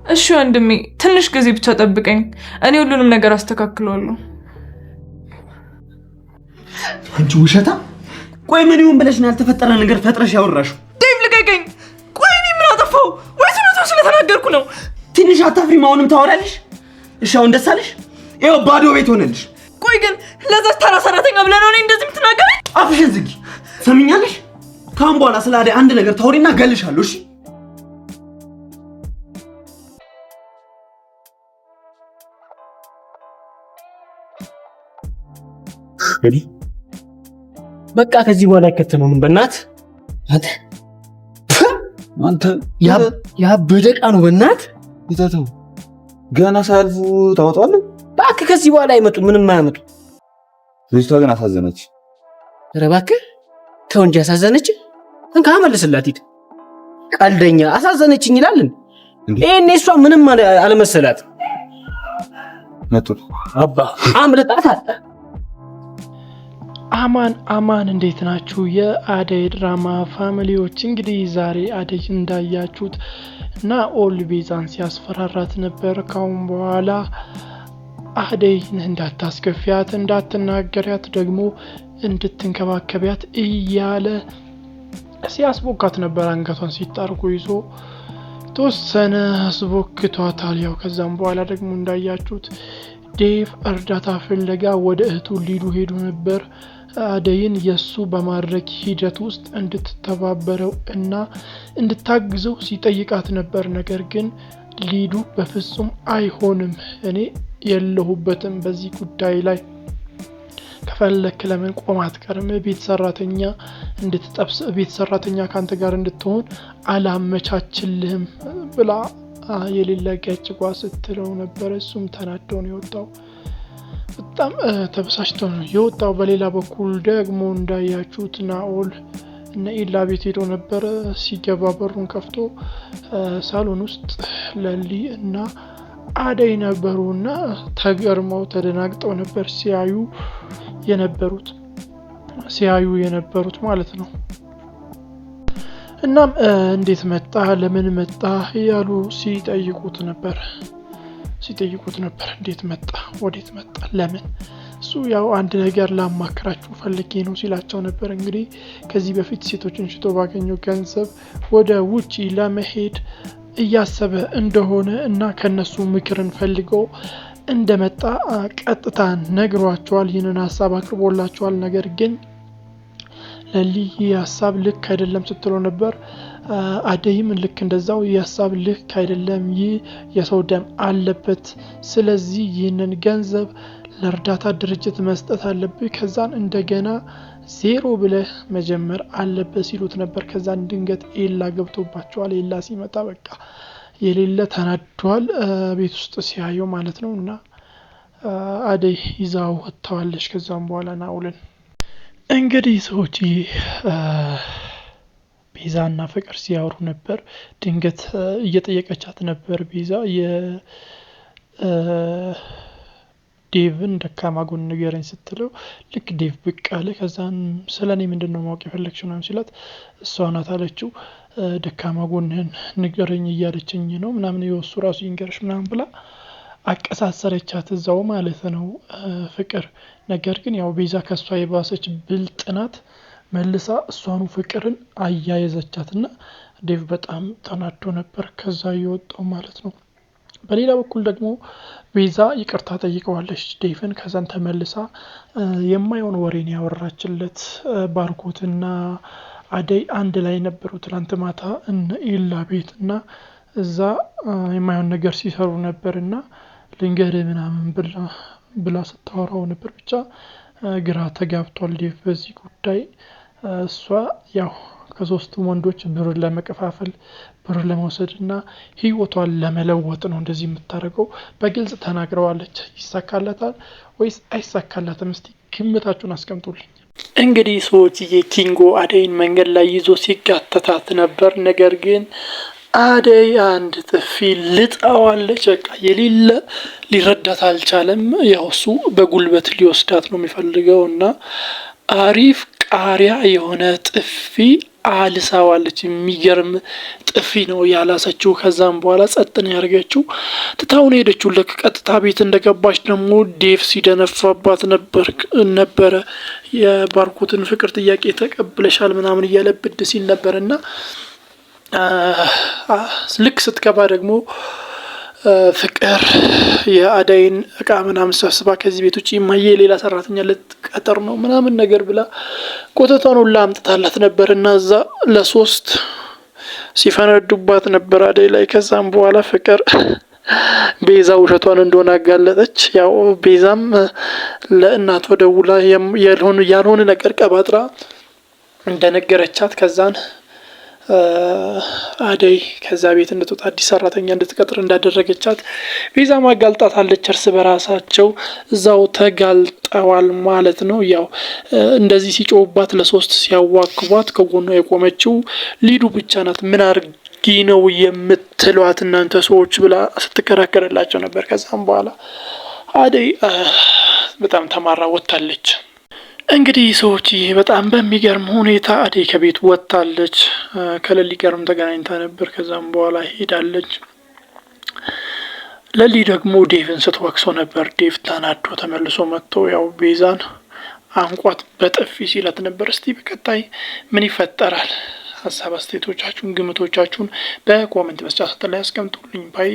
እሺ ወንድሜ ትንሽ ጊዜ ብቻ ጠብቀኝ፣ እኔ ሁሉንም ነገር አስተካክለዋለሁ። አንቺ ውሸታ! ቆይ ምን ይሁን ብለሽ ነው ያልተፈጠረ ነገር ፈጥረሽ ያወራሽው? ዴቭ ልቀቀኝ! ቆይ እኔ ምን አጠፋው? ወይስ እውነቱን ስለተናገርኩ ነው? ትንሽ አታፍሪም? አሁንም ታወራለሽ? እሺ አሁን ደስ አለሽ? ይኸው ባዶ ቤት ሆነልሽ። ቆይ ግን ለዛች ተራ ሰራተኛ ብለህ ነው እኔ እንደዚህ የምትናገረኝ? አፍሽን ዝጊ። ሰምኛለሽ? ካሁን በኋላ ስለ አደይ አንድ ነገር ታወሪና ገልሻለሁ። እሺ እንግዲህ በቃ ከዚህ በኋላ አይከተመም። በእናት አንተ ያበደ ዕቃ ነው። በእናት ይተተው ገና ሳያልፉ ታወጣለህ። እባክህ ከዚህ በኋላ አይመጡ፣ ምንም አያመጡ። ልጅቷ ግን አሳዘነች። ኧረ እባክህ ተው እንጂ አሳዘነች። እንካ መልስላት። ሂድ ቀልደኛ። አሳዘነችኝ ይላልን? ይሄኔ እሷ ምንም አለመሰላት። መጡ አባ አምልጣት አለ። አማን እንዴት ናችሁ? የአደይ ድራማ ፋሚሊዎች እንግዲህ ዛሬ አደይ እንዳያችሁት ናኦል ቤዛን ሲያስፈራራት ነበር። ካሁን በኋላ አደይን እንዳታስከፊያት፣ እንዳትናገሪያት፣ ደግሞ እንድትንከባከቢያት እያለ ሲያስቦካት ነበር። አንገቷን ሲጣርጉ ይዞ ተወሰነ አስቦክቷታል። ያው ከዛም በኋላ ደግሞ እንዳያችሁት ዴቭ እርዳታ ፍለጋ ወደ እህቱ ሊዱ ሄዱ ነበር። አደይን የሱ በማድረግ ሂደት ውስጥ እንድትተባበረው እና እንድታግዘው ሲጠይቃት ነበር። ነገር ግን ሊዱ በፍጹም አይሆንም፣ እኔ የለሁበትም በዚህ ጉዳይ ላይ፣ ከፈለክ ለምን ቆም አትቀርም? ቤት ሰራተኛ እንድትጠብስ፣ ቤት ሰራተኛ ካንተ ጋር እንድትሆን አላመቻችልህም ብላ የሌለ ገጭጓ ስትለው ነበር። እሱም ተናዶ ነው የወጣው። በጣም ተበሳጭቶ ነው የወጣው። በሌላ በኩል ደግሞ እንዳያችሁት ናኦል እና ኢላ ቤት ሄዶ ነበር። ሲገባ በሩን ከፍቶ ሳሎን ውስጥ ለሊ እና አደይ ነበሩና ተገርመው ተደናግጠው ነበር ሲያዩ የነበሩት ማለት ነው። እናም እንዴት መጣ፣ ለምን መጣ እያሉ ሲጠይቁት ነበር። እንዴት መጣ፣ ወዴት መጣ፣ ለምን? እሱ ያው አንድ ነገር ላማክራችሁ ፈልጌ ነው ሲላቸው ነበር። እንግዲህ ከዚህ በፊት ሴቶችን ሽቶ ባገኘው ገንዘብ ወደ ውጪ ለመሄድ እያሰበ እንደሆነ እና ከነሱ ምክርን ፈልገው እንደመጣ ቀጥታ ነግሯቸዋል። ይህንን ሀሳብ አቅርቦላቸዋል። ነገር ግን ለሊ ይህ ሀሳብ ልክ አይደለም ስትለው ነበር። አደይም ልክ እንደዛው ይህ ሀሳብ ልክ አይደለም፣ ይህ የሰው ደም አለበት፣ ስለዚህ ይህንን ገንዘብ ለእርዳታ ድርጅት መስጠት አለብህ፣ ከዛን እንደገና ዜሮ ብለህ መጀመር አለበት ሲሉት ነበር። ከዛን ድንገት ኤላ ገብቶባቸዋል። ኤላ ሲመጣ በቃ የሌለ ተናዷል፣ ቤት ውስጥ ሲያየው ማለት ነው። እና አደይ ይዛው ወጥተዋለች። ከዛም በኋላ ናኦልን እንግዲህ ሰዎች ቤዛና ፍቅር ሲያወሩ ነበር። ድንገት እየጠየቀቻት ነበር ቤዛ ዴቭን ደካማ ጎን ንገረኝ ስትለው ልክ ዴቭ ብቅ አለ። ከዛን ስለኔ ምንድነው ማወቅ የፈለግሽው ነው ሲላት እሷ ናት አለችው። ደካማ ጎንህን ንገረኝ እያለችኝ ነው ምናምን የወሱ ራሱ ይንገርሽ ምናምን ብላ አቀሳሰረቻት እዛው ማለት ነው ፍቅር። ነገር ግን ያው ቤዛ ከሷ የባሰች ብልጥ ናት። መልሳ እሷኑ ፍቅርን አያይዘቻትና ዴቭ በጣም ተናዶ ነበር ከዛ የወጣው ማለት ነው። በሌላ በኩል ደግሞ ቤዛ ይቅርታ ጠይቀዋለች ዴቭን። ከዛን ተመልሳ የማይሆን ወሬን ያወራችለት። ባርኮትና አደይ አንድ ላይ ነበሩ ትላንት ማታ እነ ኢላ ቤት እና እዛ የማይሆን ነገር ሲሰሩ ነበርና ልንገርህ ምናምን ብላ ስታወራው ነበር። ብቻ ግራ ተጋብቷል ዴቭ በዚህ ጉዳይ። እሷ ያው ከሶስቱ ወንዶች ብር ለመከፋፈል ብር ለመውሰድና ህይወቷን ለመለወጥ ነው እንደዚህ የምታደርገው በግልጽ ተናግረዋለች። ይሳካላታል ወይስ አይሳካላትም? እስቲ ግምታችሁን አስቀምጡልኝ። እንግዲህ ሰዎች የኪንጎ አደይን መንገድ ላይ ይዞ ሲጋተታት ነበር። ነገር ግን አደይ አንድ ጥፊ ልጣዋለች። በቃ የሌለ ሊረዳት አልቻለም። ያው እሱ በጉልበት ሊወስዳት ነው የሚፈልገው እና አሪፍ ቃሪያ የሆነ ጥፊ አልሳዋለች። የሚገርም ጥፊ ነው ያላሰችው። ከዛም በኋላ ጸጥ ነው ያደርገችው። ትታውን ሄደችው። ልክ ቀጥታ ቤት እንደገባች ደግሞ ዴቭ ሲደነፋባት ነበረ። የባርኮትን ፍቅር ጥያቄ ተቀብለሻል ምናምን እያለ ብድ ሲል ነበር እና ልክ ስትገባ ደግሞ ፍቅር የአዳይን እቃ ምናምን ሰብስባ ከዚህ ቤት ውጭ ማየ ሌላ ሰራተኛ ልትቀጥር ነው ምናምን ነገር ብላ ቆተቷን ሁላ አምጥታላት ነበር እና እዛ ለ3 ሲፈነዱባት ነበር አዳይ ላይ። ከዛም በኋላ ፍቅር ቤዛ ውሸቷን እንደሆነ አጋለጠች። ያው ቤዛም ለእናቷ ደውላ ያልሆነ ነገር ቀባጥራ እንደነገረቻት ከዛን አደይ ከዛ ቤት እንድትወጣ አዲስ ሰራተኛ እንድትቀጥር እንዳደረገቻት ቤዛ ማጋልጣታለች። እርስ በራሳቸው እዛው ተጋልጠዋል ማለት ነው። ያው እንደዚህ ሲጮውባት ለ3 ሲያዋክቧት ከጎኗ የቆመችው ሊዱ ብቻ ናት። ምን አርጊ ነው የምትሏት እናንተ ሰዎች ብላ ስትከራከርላቸው ነበር። ከዛም በኋላ አደይ በጣም ተማራ ወጣለች። እንግዲህ ሰዎች በጣም በሚገርም ሁኔታ አደይ ከቤት ወጣለች። ከለሊ ጋርም ተገናኝታ ነበር። ከዛም በኋላ ሄዳለች። ለሊ ደግሞ ዴቭን ስትወቅሰው ነበር። ዴቭ ተናዶ ተመልሶ መጥቶ ያው ቤዛን አንቋት በጥፊ ሲላት ነበር። እስቲ በቀጣይ ምን ይፈጠራል? ሀሳብ አስተያየቶቻችሁን፣ ግምቶቻችሁን በኮሜንት መስጫ ላይ አስቀምጡልኝ ባይ